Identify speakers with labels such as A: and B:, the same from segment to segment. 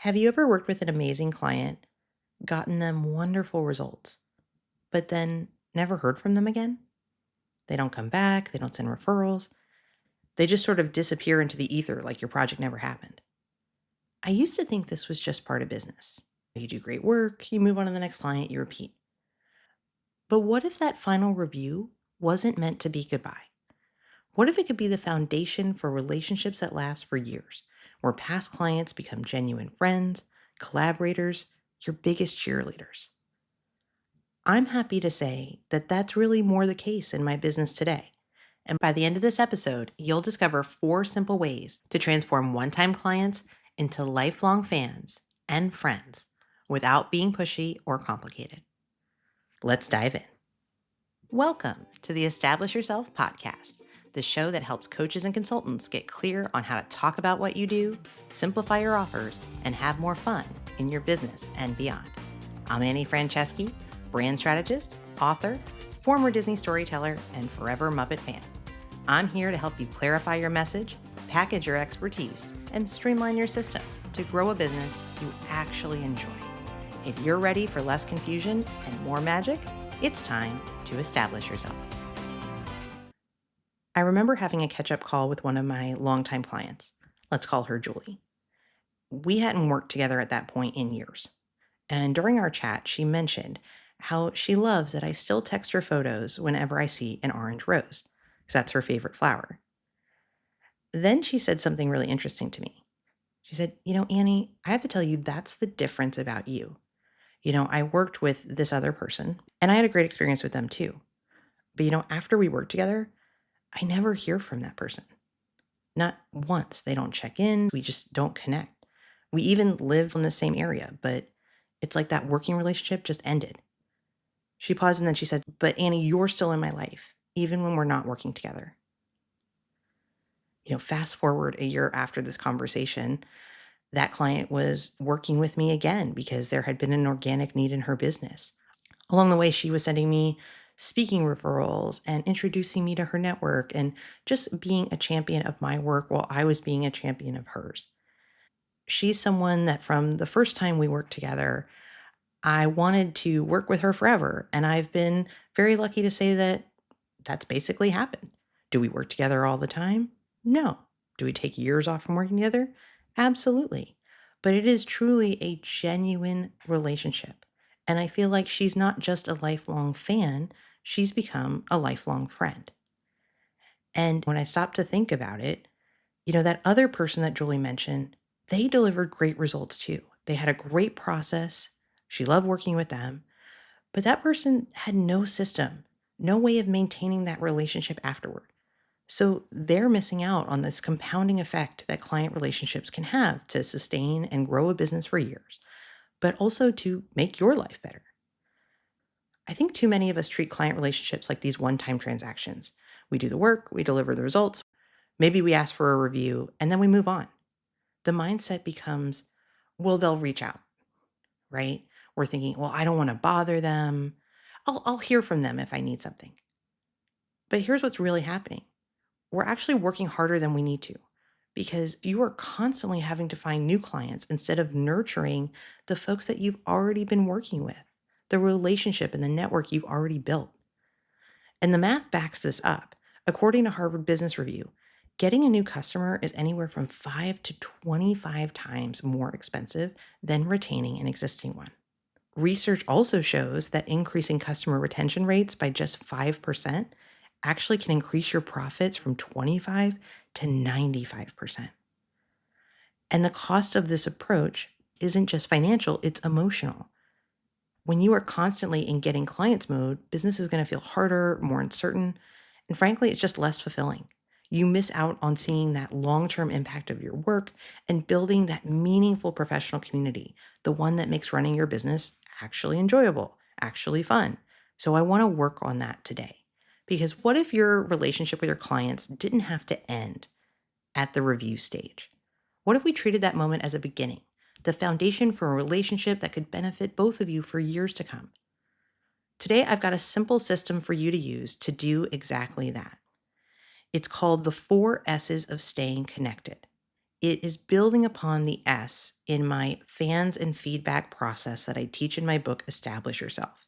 A: Have you ever worked with an amazing client, gotten them wonderful results, but then never heard from them again? They don't come back, they don't send referrals, they just sort of disappear into the ether like your project never happened. I used to think this was just part of business. You do great work, you move on to the next client, you repeat. But what if that final review wasn't meant to be goodbye? What if it could be the foundation for relationships that last for years, where past clients become genuine friends, collaborators, your biggest cheerleaders? I'm happy to say that that's really more the case in my business today. And by the end of this episode, you'll discover 4 simple ways to transform one time clients into lifelong fans and friends without being pushy or complicated. Let's dive in. Welcome to the Establish Yourself podcast, the show that helps coaches and consultants get clear on how to talk about what you do, simplify your offers, and have more fun in your business and beyond. I'm Annie Franceschi, brand strategist, author, former Disney storyteller, and forever Muppet fan. I'm here to help you clarify your message, package your expertise, and streamline your systems to grow a business you actually enjoy. If you're ready for less confusion and more magic, it's time to establish yourself. I remember having a catch-up call with one of my longtime clients. Let's call her Julie. We hadn't worked together at that point in years. And during our chat, she mentioned how she loves that I still text her photos whenever I see an orange rose, because that's her favorite flower. Then she said something really interesting to me. She said, Annie, I have to tell you, that's the difference about you. I worked with this other person and I had a great experience with them too. But, after we worked together, I never hear from that person. Not once. They don't check in. We just don't connect. We even live in the same area, but it's like that working relationship just ended. She paused and then she said, but Annie, you're still in my life, even when we're not working together. Fast forward a year after this conversation, that client was working with me again because there had been an organic need in her business. Along the way, she was sending me speaking referrals and introducing me to her network and just being a champion of my work while I was being a champion of hers. She's someone that from the first time we worked together, I wanted to work with her forever. And I've been very lucky to say that that's basically happened. Do we work together all the time? No. Do we take years off from working together? Absolutely. But it is truly a genuine relationship. And I feel like she's not just a lifelong fan, she's become a lifelong friend. And when I stopped to think about it, that other person that Julie mentioned, they delivered great results too. They had a great process. She loved working with them. But that person had no system, no way of maintaining that relationship afterward. So they're missing out on this compounding effect that client relationships can have to sustain and grow a business for years, but also to make your life better. I think too many of us treat client relationships like these one-time transactions. We do the work, we deliver the results, maybe we ask for a review, and then we move on. The mindset becomes, well, they'll reach out, right? We're thinking, well, I don't want to bother them. I'll hear from them if I need something. But here's what's really happening. We're actually working harder than we need to because you are constantly having to find new clients instead of nurturing the folks that you've already been working with, the relationship and the network you've already built. And the math backs this up. According to Harvard Business Review, getting a new customer is anywhere from 5 to 25 times more expensive than retaining an existing one. Research also shows that increasing customer retention rates by just 5% actually can increase your profits from 25 to 95%. And the cost of this approach isn't just financial, it's emotional. When you are constantly in getting clients mode, business is going to feel harder, more uncertain, and frankly, it's just less fulfilling. You miss out on seeing that long-term impact of your work and building that meaningful professional community, the one that makes running your business actually enjoyable, actually fun. So I want to work on that today. Because what if your relationship with your clients didn't have to end at the review stage? What if we treated that moment as a beginning, the foundation for a relationship that could benefit both of you for years to come? Today, I've got a simple system for you to use to do exactly that. It's called the 4 S's of staying connected. It is building upon the S in my fans and feedback process that I teach in my book, Establish Yourself.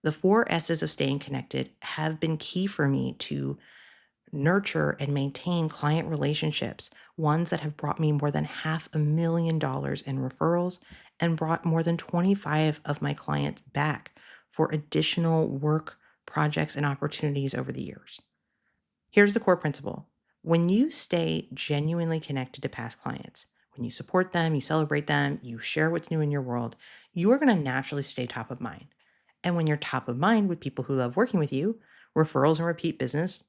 A: The four S's of staying connected have been key for me to nurture and maintain client relationships, ones that have brought me more than $500,000 in referrals and brought more than 25 of my clients back for additional work, projects, and opportunities over the years. Here's the core principle. When you stay genuinely connected to past clients, when you support them, you celebrate them, you share what's new in your world, you are going to naturally stay top of mind. And when you're top of mind with people who love working with you, referrals and repeat business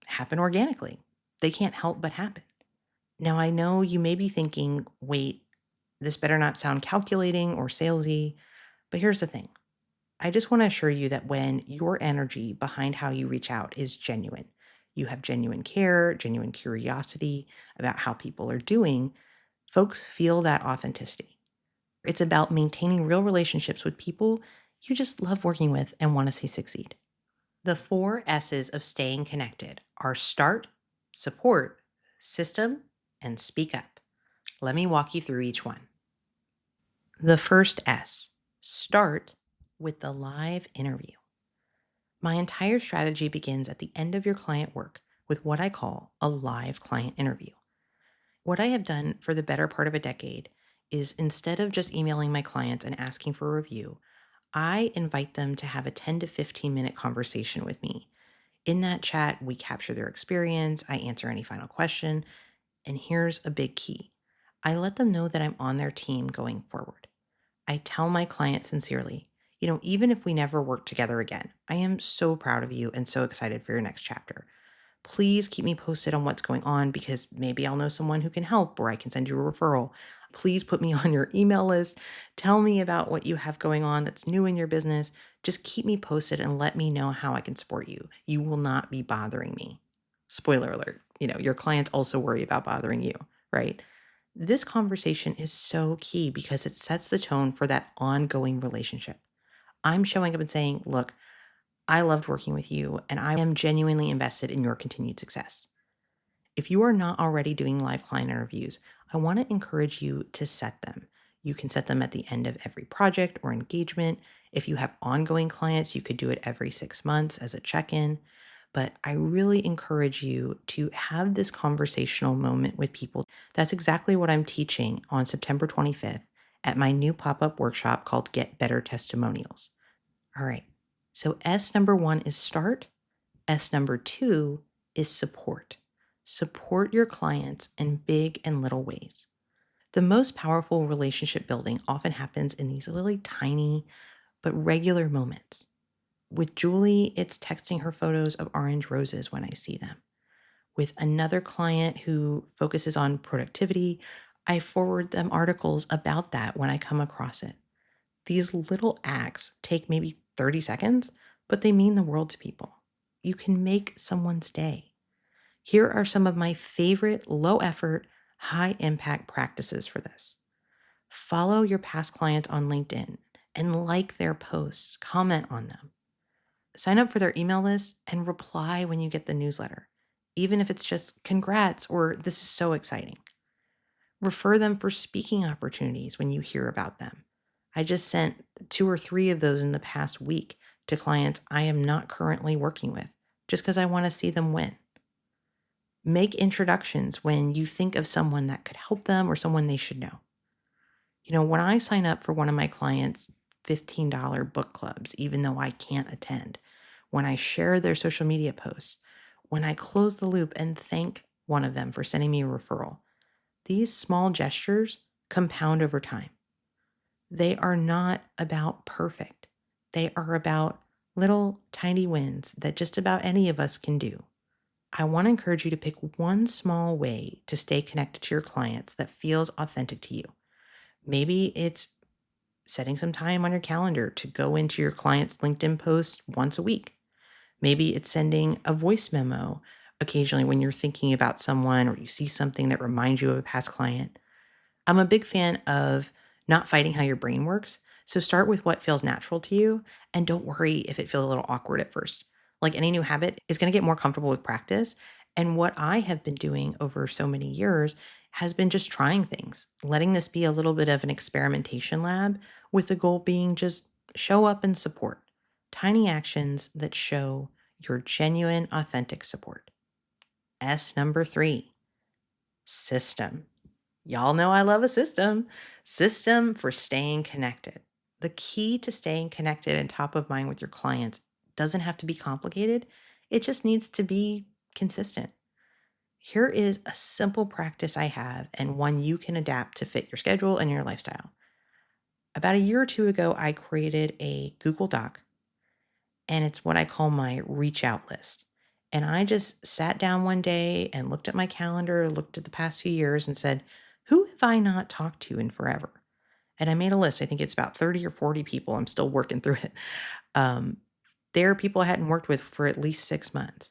A: happen organically. They can't help but happen. Now, I know you may be thinking, wait, this better not sound calculating or salesy, but here's the thing. I just want to assure you that when your energy behind how you reach out is genuine, you have genuine care, genuine curiosity about how people are doing, folks feel that authenticity. It's about maintaining real relationships with people you just love working with and want to see succeed. The four S's of staying connected are start, support, system, and speak up. Let me walk you through each one. The first S, start with the live interview. My entire strategy begins at the end of your client work with what I call a live client interview. What I have done for the better part of a decade is instead of just emailing my clients and asking for a review, I invite them to have a 10 to 15-minute conversation with me. In that chat, we capture their experience, I answer any final question, and here's a big key. I let them know that I'm on their team going forward. I tell my client sincerely, even if we never work together again, I am so proud of you and so excited for your next chapter. Please keep me posted on what's going on because maybe I'll know someone who can help or I can send you a referral. Please put me on your email list. Tell me about what you have going on that's new in your business. Just keep me posted and let me know how I can support you. You will not be bothering me. Spoiler alert, your clients also worry about bothering you, right? This conversation is so key because it sets the tone for that ongoing relationship. I'm showing up and saying, look, I loved working with you and I am genuinely invested in your continued success. If you are not already doing live client interviews, I want to encourage you to set them. You can set them at the end of every project or engagement. If you have ongoing clients, you could do it every 6 months as a check in. But I really encourage you to have this conversational moment with people. That's exactly what I'm teaching on September 25th at my new pop up workshop called Get Better Testimonials. All right. So S number one is start. S number two is support. Support your clients in big and little ways. The most powerful relationship building often happens in these really tiny but regular moments. With Julie, it's texting her photos of orange roses when I see them. With another client who focuses on productivity, I forward them articles about that when I come across it. These little acts take maybe 30 seconds, but they mean the world to people. You can make someone's day. Here are some of my favorite low effort, high impact practices for this. Follow your past clients on LinkedIn and like their posts, comment on them. Sign up for their email list and reply when you get the newsletter, even if it's just congrats or this is so exciting. Refer them for speaking opportunities when you hear about them. I just sent 2 or 3 of those in the past week to clients I am not currently working with, just because I want to see them win. Make introductions when you think of someone that could help them or someone they should know. When I sign up for one of my clients' $15 book clubs, even though I can't attend, when I share their social media posts, when I close the loop and thank one of them for sending me a referral, these small gestures compound over time. They are not about perfect. They are about little tiny wins that just about any of us can do. I want to encourage you to pick one small way to stay connected to your clients that feels authentic to you. Maybe it's setting some time on your calendar to go into your client's LinkedIn posts once a week. Maybe it's sending a voice memo occasionally when you're thinking about someone or you see something that reminds you of a past client. I'm a big fan of not fighting how your brain works. So start with what feels natural to you and don't worry if it feels a little awkward at first. Like any new habit is going to get more comfortable with practice. And what I have been doing over so many years has been just trying things, letting this be a little bit of an experimentation lab with the goal being just show up and support. Tiny actions that show your genuine, authentic support. S number 3, system. Y'all know I love a system. System for staying connected. The key to staying connected and top of mind with your clients doesn't have to be complicated. It just needs to be consistent. Here is a simple practice I have and one you can adapt to fit your schedule and your lifestyle. About a year or two ago, I created a Google Doc, and it's what I call my reach out list. And I just sat down one day and looked at my calendar, looked at the past few years, and said, who have I not talked to in forever? And I made a list. I think it's about 30 or 40 people. I'm still working through it. Um, there are people I hadn't worked with for at least 6 months.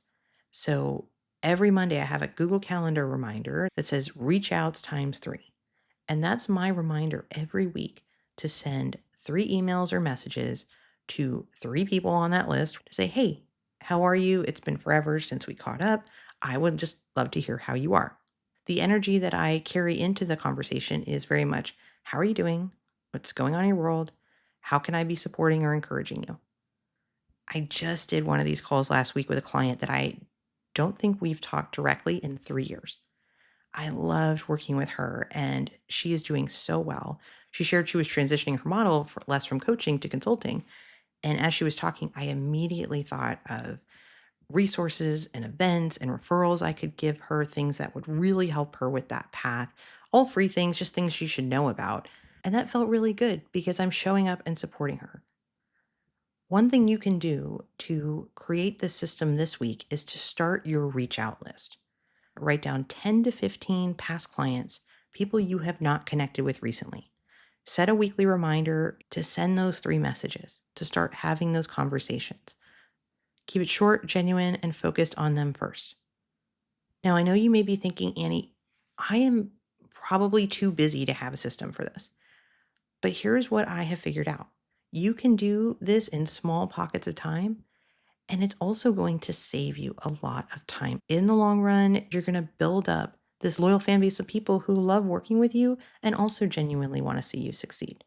A: So every Monday, I have a Google Calendar reminder that says reach outs times 3. And that's my reminder every week to send 3 emails or messages to 3 people on that list to say, hey, how are you? It's been forever since we caught up. I would just love to hear how you are. The energy that I carry into the conversation is very much, how are you doing? What's going on in your world? How can I be supporting or encouraging you? I just did one of these calls last week with a client that I don't think we've talked directly in 3 years. I loved working with her, and she is doing so well. She shared she was transitioning her model less from coaching to consulting. And as she was talking, I immediately thought of resources and events and referrals I could give her, things that would really help her with that path. All free things, just things she should know about. And that felt really good because I'm showing up and supporting her. One thing you can do to create this system this week is to start your reach out list. Write down 10 to 15 past clients, people you have not connected with recently. Set a weekly reminder to send those 3 messages, to start having those conversations. Keep it short, genuine, and focused on them first. Now, I know you may be thinking, Annie, I am probably too busy to have a system for this. But here's what I have figured out. You can do this in small pockets of time, and it's also going to save you a lot of time. In the long run, you're going to build up this loyal fan base of people who love working with you and also genuinely want to see you succeed.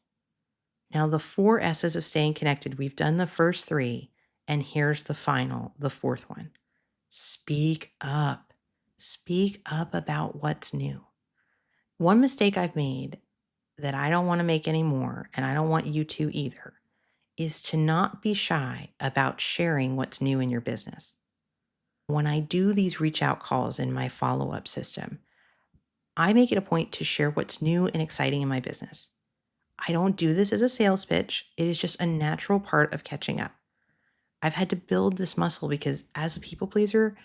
A: Now, the 4 S's of staying connected, we've done the first 3, and here's the final, the 4th one. Speak up. Speak up about what's new. One mistake I've made that I don't want to make anymore, and I don't want you to either, is to not be shy about sharing what's new in your business. When I do these reach out calls in my follow up system, I make it a point to share what's new and exciting in my business. I don't do this as a sales pitch, it is just a natural part of catching up. I've had to build this muscle because as a people pleaser,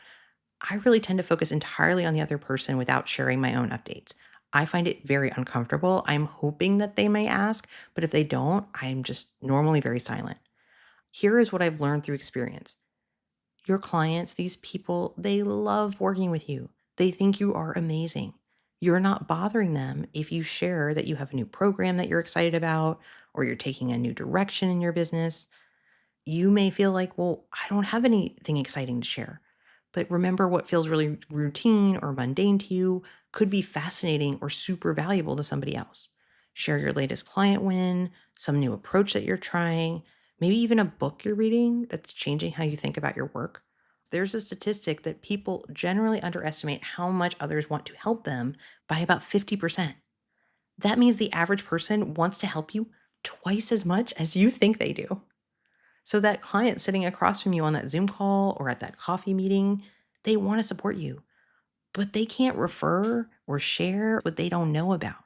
A: I really tend to focus entirely on the other person without sharing my own updates. I find it very uncomfortable. I'm hoping that they may ask, but if they don't, I'm just normally very silent. Here is what I've learned through experience. Your clients, these people, they love working with you. They think you are amazing. You're not bothering them if you share that you have a new program that you're excited about or you're taking a new direction in your business. You may feel like, well, I don't have anything exciting to share. But remember, what feels really routine or mundane to you could be fascinating or super valuable to somebody else. Share your latest client win, some new approach that you're trying, maybe even a book you're reading that's changing how you think about your work. There's a statistic that people generally underestimate how much others want to help them by about 50%. That means the average person wants to help you twice as much as you think they do. So that client sitting across from you on that Zoom call or at that coffee meeting, they want to support you, but they can't refer or share what they don't know about.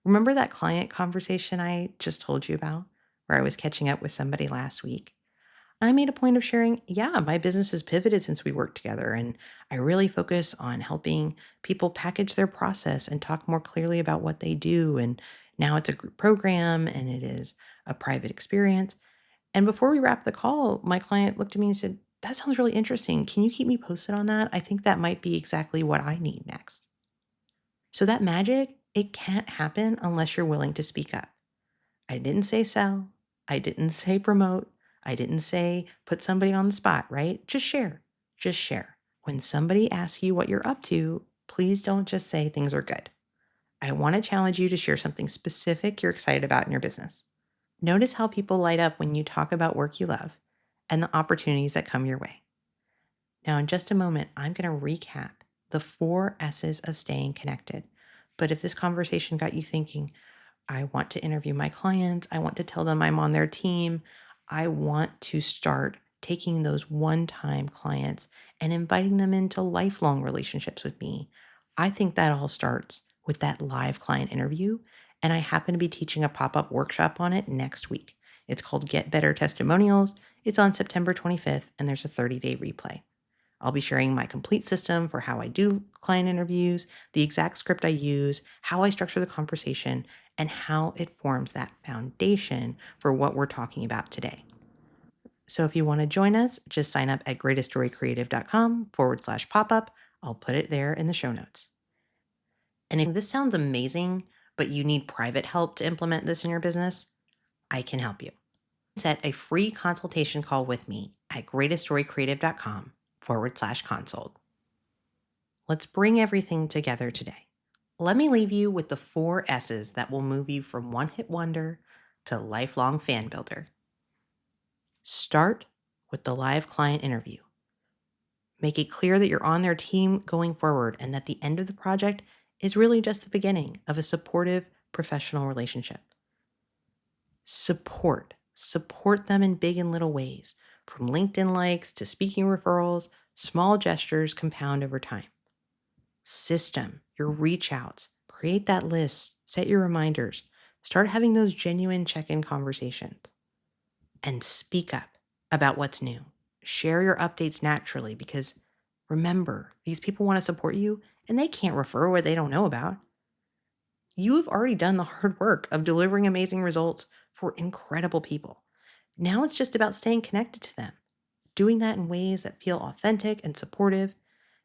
A: Remember that client conversation I just told you about where I was catching up with somebody last week? I made a point of sharing, yeah, my business has pivoted since we worked together, and I really focus on helping people package their process and talk more clearly about what they do. And now it's a group program and it is a private experience. And before we wrapped the call, my client looked at me and said, that sounds really interesting. Can you keep me posted on that? I think that might be exactly what I need next. So that magic, it can't happen unless you're willing to speak up. I didn't say sell. I didn't say promote. I didn't say put somebody on the spot, right? Just share. Just share. When somebody asks you what you're up to, please don't just say things are good. I want to challenge you to share something specific you're excited about in your business. Notice how people light up when you talk about work you love and the opportunities that come your way. Now, in just a moment, I'm going to recap the 4 S's of staying connected. But if this conversation got you thinking, I want to interview my clients, I want to tell them I'm on their team, I want to start taking those one-time clients and inviting them into lifelong relationships with me, I think that all starts with that live client interview. And I happen to be teaching a pop-up workshop on it next week. It's called Get Better Testimonials. It's on September 25th, and there's a 30-day replay. I'll be sharing my complete system for how I do client interviews, the exact script I use, how I structure the conversation, and how it forms that foundation for what we're talking about today. So if you want to join us, just sign up at greateststorycreative.com/pop-up. I'll put it there in the show notes. And if this sounds amazing, but you need private help to implement this in your business, I can help you. Set a free consultation call with me at greateststorycreative.com/consult. Let's bring everything together today. Let me leave you with the 4 S's that will move you from one-hit wonder to lifelong fan builder. Start with the live client interview. Make it clear that you're on their team going forward and that the end of the project is really just the beginning of a supportive professional relationship. Support them in big and little ways, from LinkedIn likes to speaking referrals. Small gestures compound over time. System your reach outs, create that list, set your reminders, start having those genuine check-in conversations, and speak up about what's new. Share your updates naturally, because remember, these people want to support you and they can't refer what they don't know about. You have already done the hard work of delivering amazing results for incredible people. Now it's just about staying connected to them, doing that in ways that feel authentic and supportive,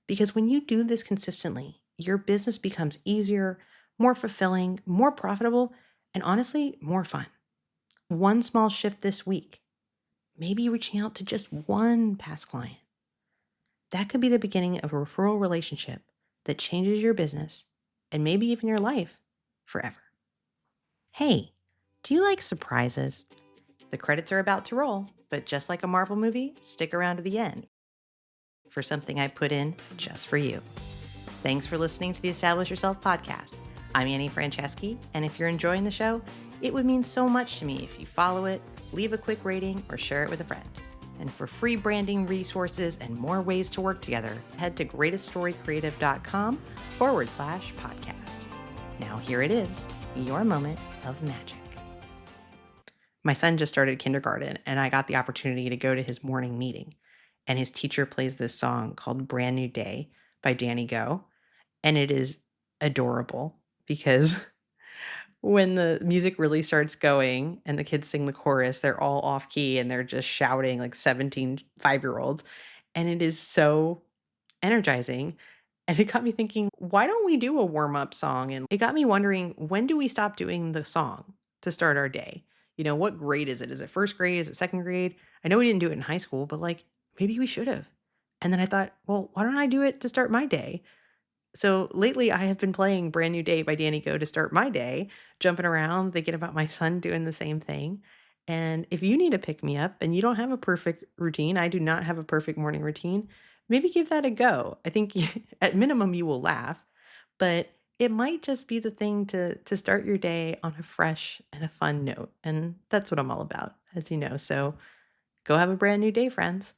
A: because when you do this consistently, your business becomes easier, more fulfilling, more profitable, and honestly, more fun. One small shift this week, maybe reaching out to just one past client, that could be the beginning of a referral relationship that changes your business and maybe even your life forever. Hey, do you like surprises? The credits are about to roll, but just like a Marvel movie, stick around to the end for something I put in just for you. Thanks for listening to the Establish Yourself podcast. I'm Annie Franceschi, and if you're enjoying the show, it would mean so much to me if you follow it, leave a quick rating, or share it with a friend. And for free branding resources and more ways to work together, head to greateststorycreative.com/podcast. Now here it is, your moment of magic. My son just started kindergarten, and I got the opportunity to go to his morning meeting. And his teacher plays this song called Brand New Day by Danny Go. And it is adorable because when the music really starts going and the kids sing the chorus, they're all off key and they're just shouting like 17 5-year-olds. And it is so energizing. And it got me thinking, why don't we do a warm up song? And it got me wondering, when do we stop doing the song to start our day? What grade is it? Is it first grade? Is it second grade? I know we didn't do it in high school, but maybe we should have. And then I thought, well, why don't I do it to start my day? So lately I have been playing Brand New Day by Danny Go to start my day, jumping around, thinking about my son doing the same thing. And if you need to pick me up and you don't have a perfect routine, I do not have a perfect morning routine, maybe give that a go. I think at minimum you will laugh, but it might just be the thing to start your day on a fresh and a fun note. And that's what I'm all about, as you know. So go have a brand new day, friends.